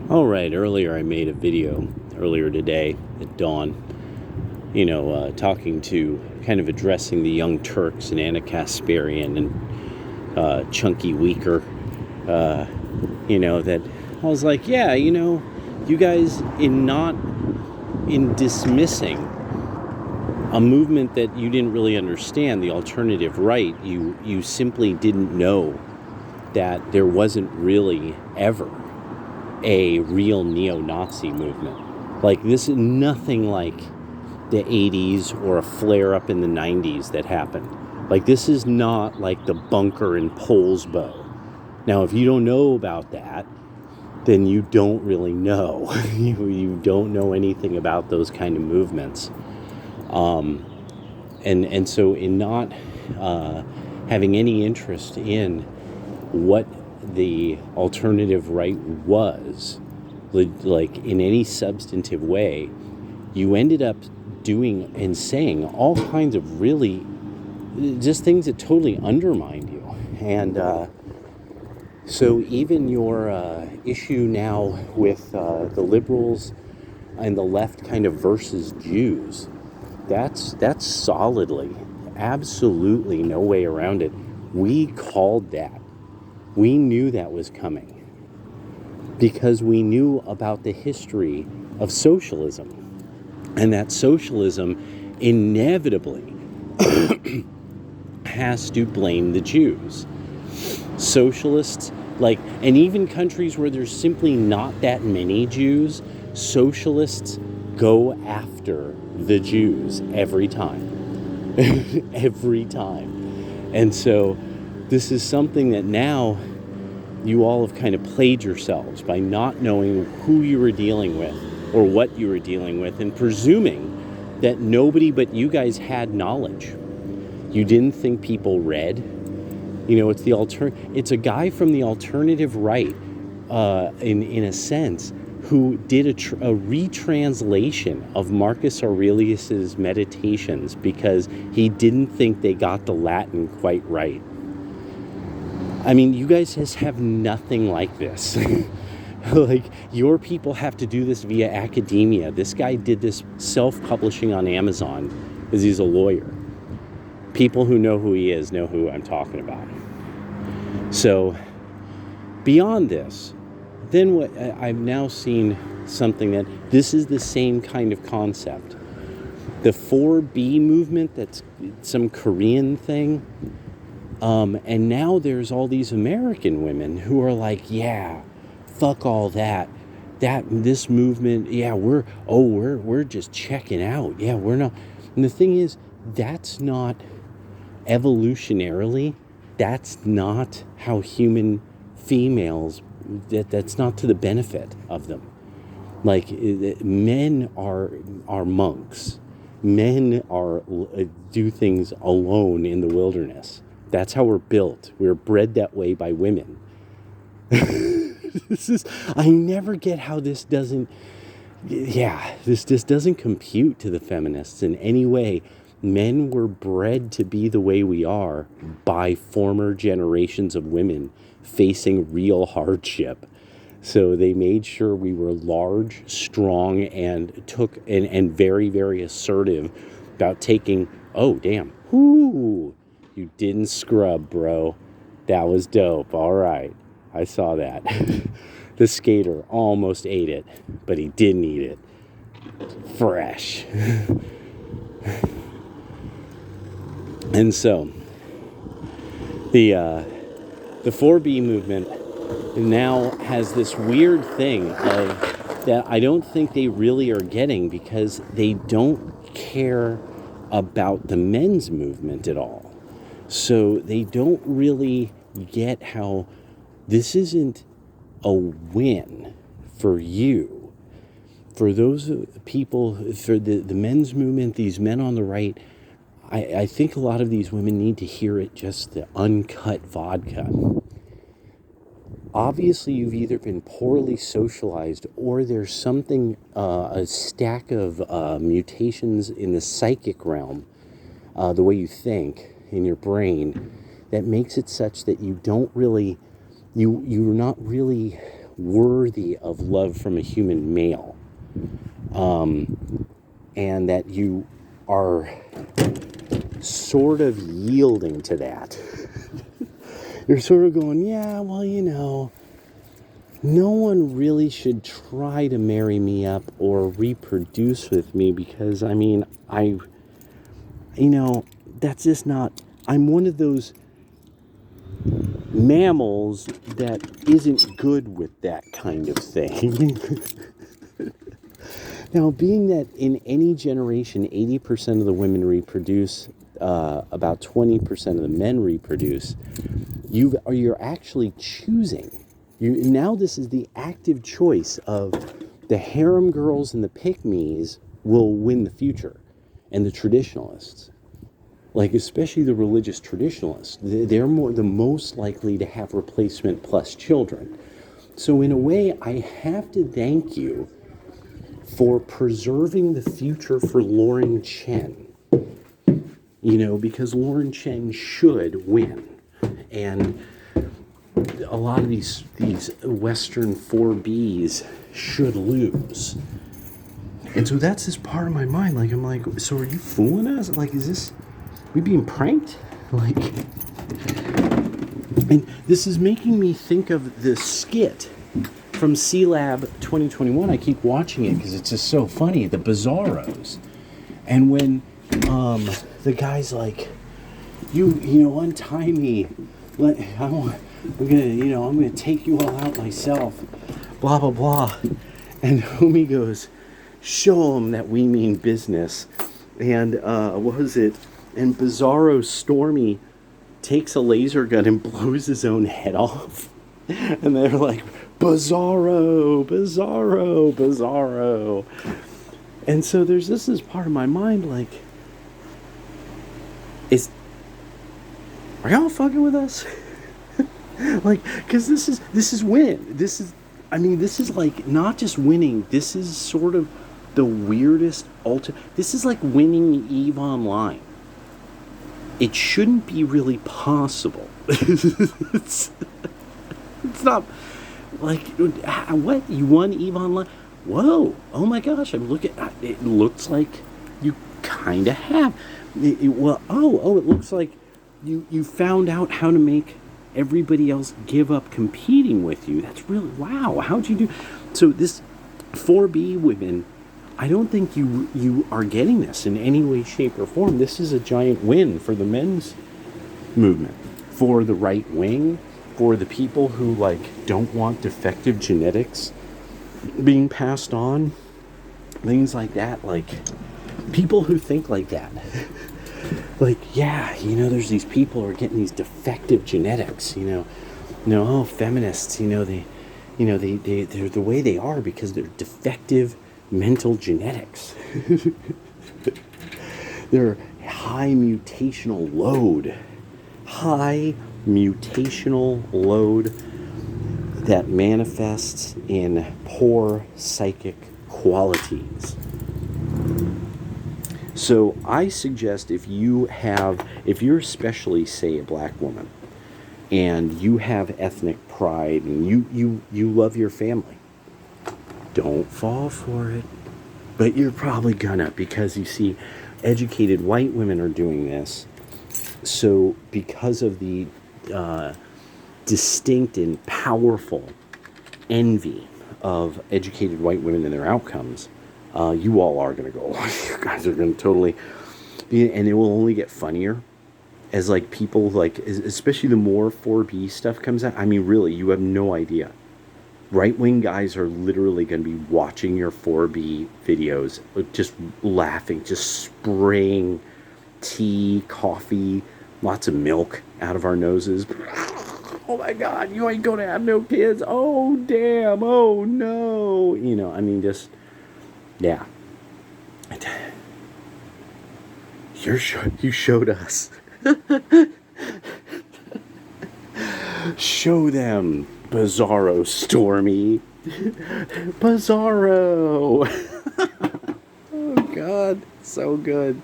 All right, earlier I made a video earlier today at dawn, talking to kind of addressing the Young Turks and Anna Kasparian and Chunky Weaker. That I was like, yeah, you guys in dismissing a movement that you didn't really understand, the alternative right, you simply didn't know that there wasn't really ever a real neo-Nazi movement. Like, this is nothing like the 80s or a flare-up in the 90s that happened. Like, this is not like the bunker in Poulsbo. Now, if you don't know about that, then you don't really know. you don't know anything about those kind of movements. And so in not having any interest in what the alternative right was, like in any substantive way, you ended up doing and saying all kinds of really just things that totally undermined you. And so even your issue now with the liberals and the left kind of versus Jews, that's solidly, absolutely no way around it. We called that. We knew that was coming because we knew about the history of socialism, and that socialism inevitably has to blame the Jews. Socialists, and even countries where there's simply not that many Jews, socialists go after the Jews every time. Every time. And so this is something that now you all have kind of played yourselves by not knowing who you were dealing with or what you were dealing with, and presuming that nobody but you guys had knowledge. You didn't think people read. It's a guy from the alternative right, in a sense, who did a retranslation of Marcus Aurelius's Meditations because he didn't think they got the Latin quite right. I mean, you guys just have nothing like this. Like, your people have to do this via academia. This guy did this self-publishing on Amazon because he's a lawyer. People who know who he is know who I'm talking about. So, beyond this, then what I've now seen something that this is the same kind of concept. The 4B movement, that's some Korean thing. And now there's all these American women who are like, yeah, fuck all that. This movement, yeah, we're just checking out. Yeah, we're not. And the thing is, that's not evolutionarily, that's not how human females, that's not to the benefit of them. Like, men are monks. Men do things alone in the wilderness. That's how we're built. We're bred that way by women. I never get how this doesn't compute to the feminists in any way. Men were bred to be the way we are by former generations of women facing real hardship. So they made sure we were large, strong, and very, very assertive about taking, oh, damn, whoo, you didn't scrub, bro. That was dope. All right. I saw that. The skater almost ate it, but he didn't eat it. Fresh. And so, the 4B movement now has this weird thing of that I don't think they really are getting, because they don't care about the men's movement at all. So they don't really get how this isn't a win for you. For those people, for the men's movement, these men on the right, I think a lot of these women need to hear it just the uncut vodka. Obviously, you've either been poorly socialized, or there's something, a stack of mutations in the psychic realm, the way you think in your brain, that makes it such that you don't really, you're not really worthy of love from a human male, and that you are sort of yielding to that. You're sort of going, yeah, well, no one really should try to marry me up or reproduce with me because, that's just not, I'm one of those mammals that isn't good with that kind of thing. Now, being that in any generation, 80% of the women reproduce, about 20% of the men reproduce, you're actually choosing. Now this is the active choice of the harem girls and the pick-me's will win the future, and the traditionalists. Like, especially the religious traditionalists, they're the most likely to have replacement plus children. So in a way, I have to thank you for preserving the future for Lauren Chen. Because Lauren Chen should win. And a lot of these Western 4Bs should lose. And so that's this part of my mind. Like, I'm like, so are you fooling us? Like, is this... we being pranked? Like, and this is making me think of the skit from C-Lab 2021. I keep watching it because it's just so funny. The Bizarros. And when the guy's like, you untie me. I'm gonna take you all out myself. Blah, blah, blah. And Homie goes, show him that we mean business. And what was it? And Bizarro Stormy takes a laser gun and blows his own head off. And they're like, Bizarro, Bizarro, Bizarro. And so there's this is part of my mind, like, are y'all fucking with us? Like, because this is win. This is like not just winning. This is sort of the weirdest this is like winning EVE Online. It shouldn't be really possible. It's not like, what? You won EVE Online? Whoa! Oh my gosh! I'm looking. It looks like you kind of have. It looks like you found out how to make everybody else give up competing with you. That's really, wow. How'd you do? So this 4B women, I don't think you are getting this in any way, shape, or form. This is a giant win for the men's movement, for the right wing, for the people who don't want defective genetics being passed on, things like that. Like, people who think like that. Like, yeah, there's these people who are getting these defective genetics, feminists, they're the way they are because they're defective mental genetics. They're high mutational load that manifests in poor psychic qualities. So I suggest if you're especially, say, a black woman, and you have ethnic pride, and you love your family, don't fall for it. But you're probably gonna, because you see, educated white women are doing this. So because of the distinct and powerful envy of educated white women and their outcomes, you all are going to go, you guys are going to totally be, and it will only get funnier as people especially the more 4B stuff comes out. I mean, really, you have no idea. Right-wing guys are literally going to be watching your 4B videos, just laughing, just spraying tea, coffee, lots of milk out of our noses. Oh my God, you ain't going to have no kids. Oh, damn. Oh, no. Just... yeah. You showed us. Show them, Bizarro Stormy. Bizarro. Oh God, so good.